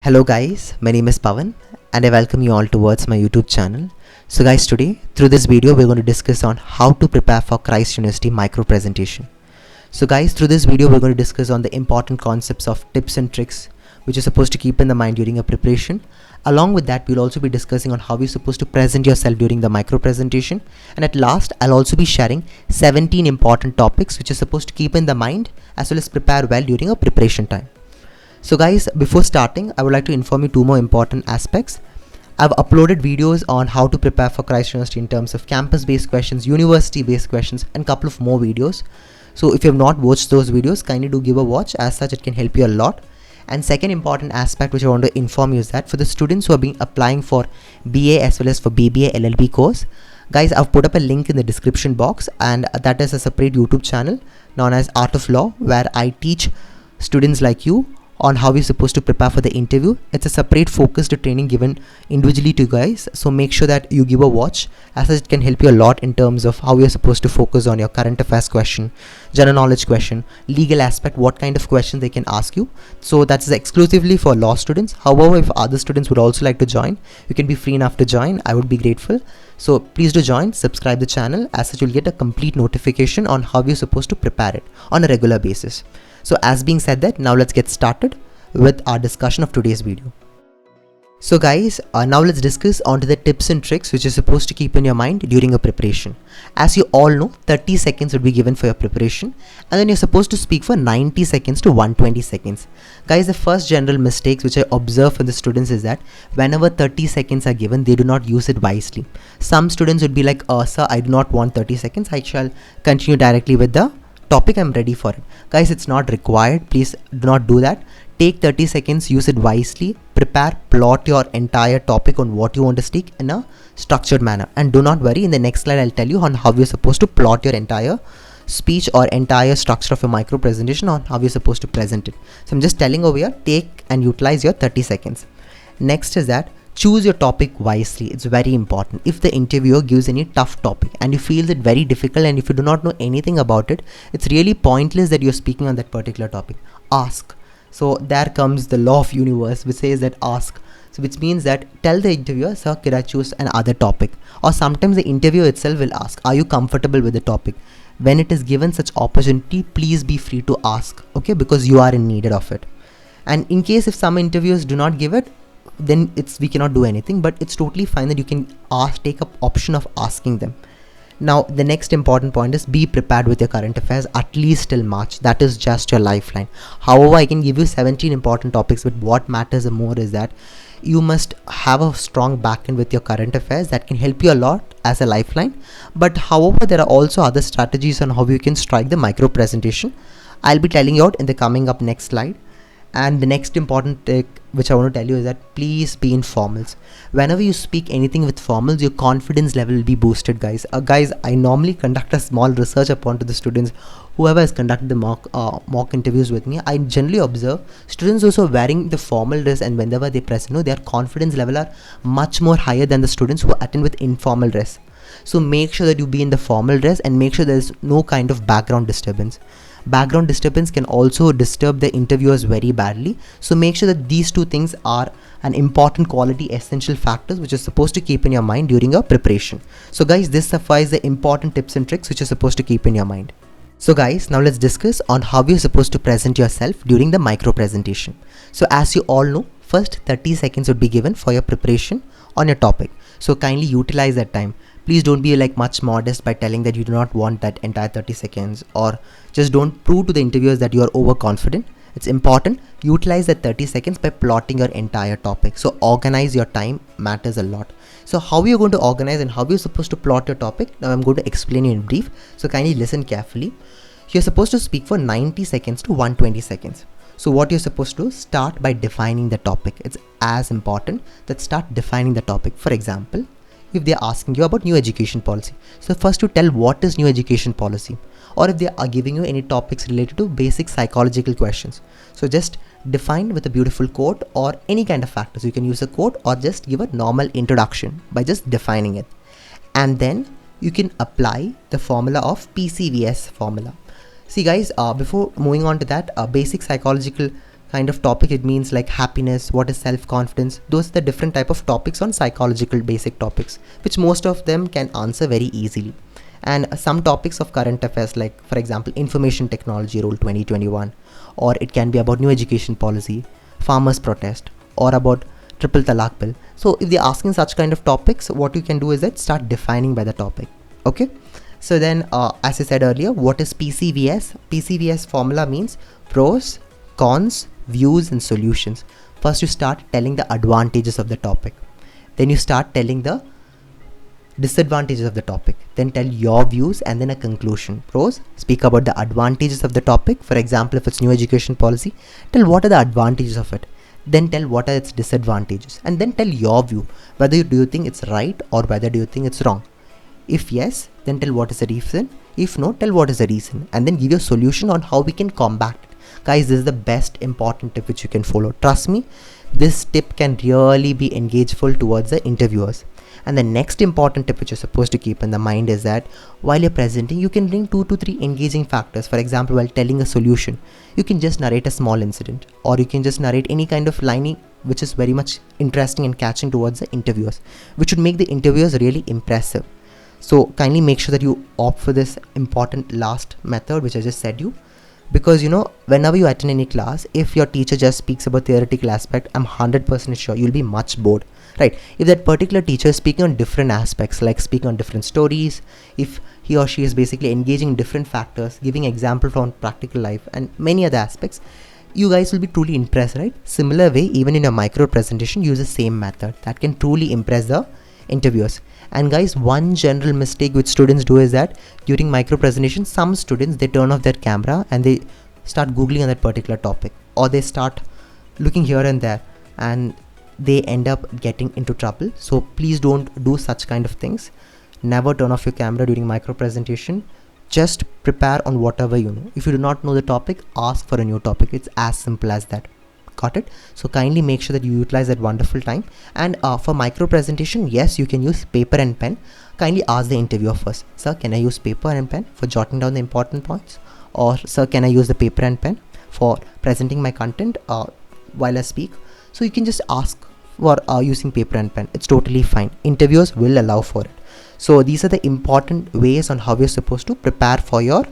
Hello guys, my name is Pawan and I welcome you all towards my YouTube channel. So guys, today through this video we're going to discuss on how to prepare for Christ University micro presentation. So guys, through this video we're going to discuss on the important concepts of tips and tricks which you're supposed to keep in the mind during a preparation. Along with that, we'll also be discussing on how you're supposed to present yourself during the micro presentation, and at last I'll also be sharing 17 important topics which you're supposed to keep in the mind as well as prepare well during a preparation time. So guys, before starting, I would like to inform you two more important aspects. I've uploaded videos on how to prepare for Christ University in terms of campus-based questions, university-based questions, and a couple of more videos. So if you have not watched those videos, kindly do give a watch. As such, it can help you a lot. And second important aspect which I want to inform you is that for the students who have been applying for BA as well as for BBA LLB course, guys, I've put up a link in the description box, and that is a separate YouTube channel known as Art of Law, where I teach students like you on how you're supposed to prepare for the interview. It's a separate focused training given individually to you guys, so make sure that you give a watch, as it can help you a lot in terms of how you're supposed to focus on your current affairs question, general knowledge question, legal aspect, what kind of questions they can ask you. So that's exclusively for law students. However, if other students would also like to join, you can be free enough to join. I would be grateful. So please do join, subscribe the channel, as such you'll get a complete notification on how you're supposed to prepare it on a regular basis. So as being said that, now let's get started with our discussion of today's video. So guys, now let's discuss onto the tips and tricks which you're supposed to keep in your mind during a preparation. As you all know, 30 seconds would be given for your preparation, and then you're supposed to speak for 90 seconds to 120 seconds. Guys, the first general mistakes which I observe for the students is that whenever 30 seconds are given, they do not use it wisely. Some students would be like, sir, I do not want 30 seconds. I shall continue directly with the topic. I'm ready for it. Guys, it's not required. Please do not do that. Take 30 seconds, use it wisely, prepare, plot your entire topic on what you want to speak in a structured manner. And do not worry, in the next slide I'll tell you on how you're supposed to plot your entire speech or entire structure of a micro presentation, on how you're supposed to present it. So I'm just telling over here, take and utilize your 30 seconds. Next is that choose your topic wisely. It's very important. If the interviewer gives any tough topic and you feel it very difficult, and if you do not know anything about it, it's really pointless that you're speaking on that particular topic. Ask. So there comes the law of universe which says that ask. So which means that tell the interviewer, sir, could I choose another topic? Or sometimes the interviewer itself will ask, are you comfortable with the topic? When it is given such opportunity, please be free to ask, okay, because you are in need of it. And in case if some interviewers do not give it, then we cannot do anything, but it's totally fine that you can take up option of asking them. Now the next important point is be prepared with your current affairs at least till March. That is just your lifeline. However, I can give you 17 important topics, but what matters the more is that you must have a strong backend with your current affairs that can help you a lot as a lifeline. But however, there are also other strategies on how you can strike the micro presentation. I'll be telling you out in the coming up next slide. And the next important tip which I want to tell you is that please be in formals. Whenever you speak anything with formals, your confidence level will be boosted, guys. Guys, I normally conduct a small research upon to the students. Whoever has conducted the mock interviews with me, I generally observe students also wearing the formal dress, and whenever they present, their confidence level are much more higher than the students who attend with informal dress. So make sure that you be in the formal dress, and make sure there is no kind of background disturbance. Background disturbance can also disturb the interviewers very badly. So make sure that these two things are an important quality essential factors which are supposed to keep in your mind during your preparation. So guys, this suffices the important tips and tricks which are supposed to keep in your mind. So guys, now let's discuss on how you're supposed to present yourself during the micro presentation. So as you all know, first 30 seconds would be given for your preparation on your topic. So kindly utilize that time. Please don't be like much modest by telling that you do not want that entire 30 seconds, or just don't prove to the interviewers that you are overconfident. It's important. Utilize that 30 seconds by plotting your entire topic. So organize your time matters a lot. So how you're going to organize and how you're supposed to plot your topic, now I'm going to explain you in brief. So kindly listen carefully. You're supposed to speak for 90 seconds to 120 seconds. So what you're supposed to do, start by defining the topic. It's as important that start defining the topic. For example, if they're asking you about new education policy, so first you tell what is new education policy. Or if they are giving you any topics related to basic psychological questions, so just define with a beautiful quote or any kind of factors. You can use a quote or just give a normal introduction by just defining it. And then you can apply the formula of PCVS formula. See guys, before moving on to that, basic psychological kind of topic. It means like happiness, what is self-confidence. Those are the different type of topics on psychological basic topics, which most of them can answer very easily. And some topics of current affairs, like for example information technology rule 2021, or it can be about new education policy, farmers protest, or about triple talaq bill. So if they're asking such kind of topics, what you can do is that start defining by the topic. Okay, so then as I said earlier, what is PCVS? PCVS formula means pros, cons, views and solutions. First you start telling the advantages of the topic, then you start telling the disadvantages of the topic, then tell your views, and then a conclusion. Pros, speak about the advantages of the topic. For example, if it's new education policy, tell what are the advantages of it, then tell what are its disadvantages, and then tell your view, whether do you think it's right or whether do you think it's wrong. If yes, then tell what is the reason. If no, tell what is the reason, and then give your solution on how we can combat it. Guys, this is the best important tip which you can follow. Trust me, this tip can really be engageful towards the interviewers. And the next important tip which you're supposed to keep in the mind is that while you're presenting, you can bring 2 to 3 engaging factors. For example, while telling a solution, you can just narrate a small incident, or you can just narrate any kind of line which is very much interesting and catching towards the interviewers, which would make the interviewers really impressive. So kindly make sure that you opt for this important last method which I just said you, because whenever you attend any class, if your teacher just speaks about theoretical aspect, I'm 100% sure you'll be much bored, right? If that particular teacher is speaking on different aspects, like speaking on different stories, if he or she is basically engaging in different factors, giving example from practical life and many other aspects, you guys will be truly impressed, right? Similar way, even in a micro presentation, use the same method that can truly impress the interviewers. And guys, one general mistake which students do is that during micro presentation, some students, they turn off their camera and they start googling on that particular topic, or they start looking here and there, and they end up getting into trouble. So please don't do such kind of things. Never turn off your camera during micro presentation. Just prepare on whatever you know. If you do not know the topic, ask for a new topic. It's as simple as that. Got it? So kindly make sure that you utilize that wonderful time. And for micro presentation, yes, you can use paper and pen. Kindly ask the interviewer first, sir, can I use paper and pen for jotting down the important points? Or sir, can I use the paper and pen for presenting my content while I speak? So you can just ask for using paper and pen. It's totally fine. Interviewers will allow for it. So these are the important ways on how you're supposed to prepare for your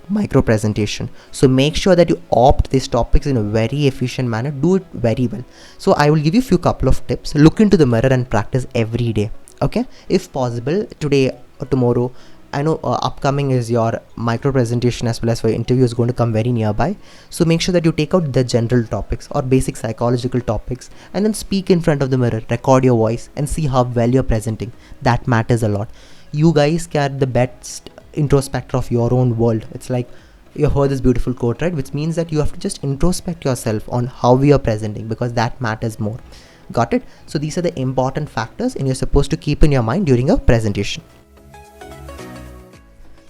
micro presentation. So make sure that you opt these topics in a very efficient manner. Do it very well. So I will give you a few couple of tips. Look into the mirror and practice every day. Okay, if possible, today or tomorrow. I know upcoming is your micro presentation as well as for your interview is going to come very nearby. So make sure that you take out the general topics or basic psychological topics and then speak in front of the mirror, record your voice and see how well you're presenting. That matters a lot. You guys carry the best introspector of your own world. It's like you heard this beautiful quote, right? Which means that you have to just introspect yourself on how we are presenting, because that matters more. Got it? So these are the important factors and you're supposed to keep in your mind during a presentation.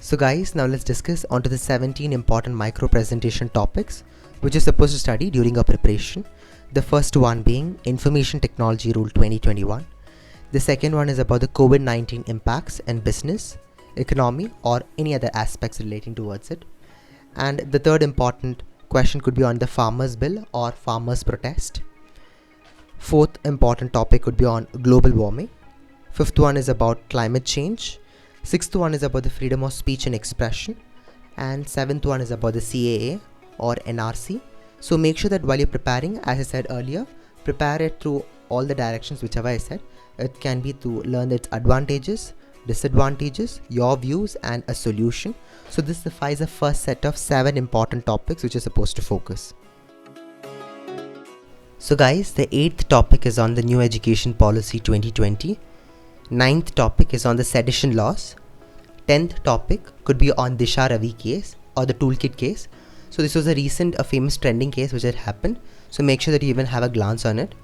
So guys, now let's discuss onto the 17 important micro presentation topics which you're supposed to study during your preparation. The first one being Information Technology Rule 2021. The second one is about the COVID-19 impacts and business, economy or any other aspects relating towards it. And the third important question could be on the farmers bill or farmers protest. Fourth important topic could be on global warming. Fifth one is about climate change. Sixth one is about the freedom of speech and expression. And seventh one is about the CAA or NRC. So make sure that while you're preparing, as I said earlier, prepare it through all the directions whichever I said. It can be to learn its advantages, disadvantages, your views and a solution. So this defies the first set of 7 important topics which you're supposed to focus. So guys, the 8th topic is on the New Education Policy 2020. 9th topic is on the sedition laws. 10th topic could be on Disha Ravi case or the toolkit case. So this was a recent famous trending case which had happened. So make sure that you even have a glance on it.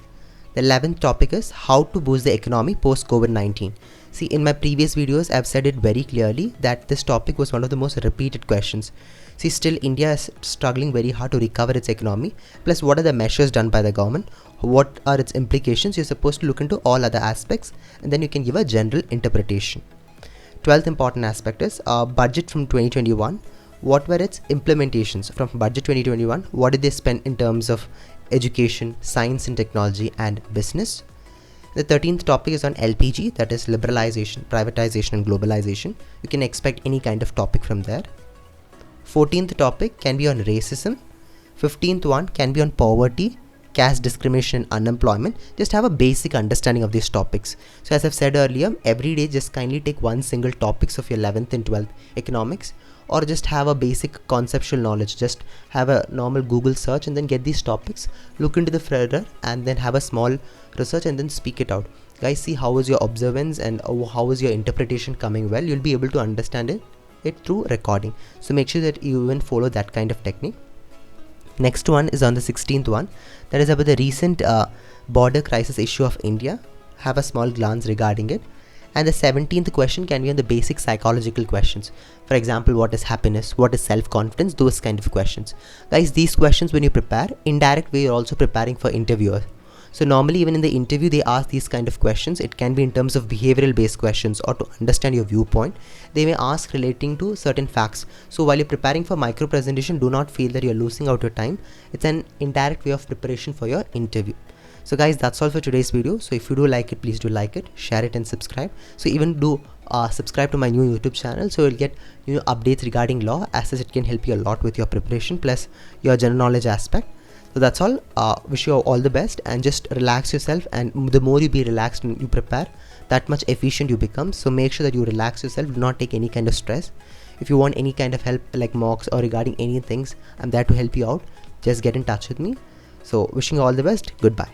The 11th topic is how to boost the economy post COVID-19. See, in my previous videos, I've said it very clearly that this topic was one of the most repeated questions. See, still India is struggling very hard to recover its economy. Plus, what are the measures done by the government? What are its implications? You're supposed to look into all other aspects and then you can give a general interpretation. 12th important aspect is budget from 2021. what were its implementations from budget 2021? What did they spend in terms of education, science and technology, and business? The 13th topic is on LPG, that is liberalization, privatization and globalization. You can expect any kind of topic from there. 14th topic can be on racism. 15th one can be on poverty, caste discrimination and unemployment. Just have a basic understanding of these topics. So as I've said earlier, every day just kindly take one single topics of your 11th and 12th economics, or just have a basic conceptual knowledge. Just have a normal Google search and then get these topics, look into the further, and then have a small research and then speak it out. Guys, see how is your observance and how is your interpretation coming well. You'll be able to understand it through recording. So make sure that you even follow that kind of technique. Next one is on the 16th one, that is about the recent border crisis issue of India. Have a small glance regarding it. And the 17th question can be on the basic psychological questions. For example, what is happiness, what is self-confidence, those kind of questions. Guys, these questions when you prepare, indirect way you're also preparing for interviewer. So normally even in the interview they ask these kind of questions. It can be in terms of behavioral based questions or to understand your viewpoint. They may ask relating to certain facts. So while you're preparing for micro presentation, do not feel that you're losing out your time. It's an indirect way of preparation for your interview. So guys, that's all for today's video. So if you do like it, please do like it, share it and subscribe. So even do subscribe to my new YouTube channel, so you'll get new updates regarding law, as it can help you a lot with your preparation plus your general knowledge aspect. So that's all. Wish you all the best and just relax yourself, and the more you be relaxed and you prepare, that much efficient you become. So make sure that you relax yourself, do not take any kind of stress. If you want any kind of help like mocks or regarding any things, I'm there to help you out. Just get in touch with me. So wishing you all the best. Goodbye.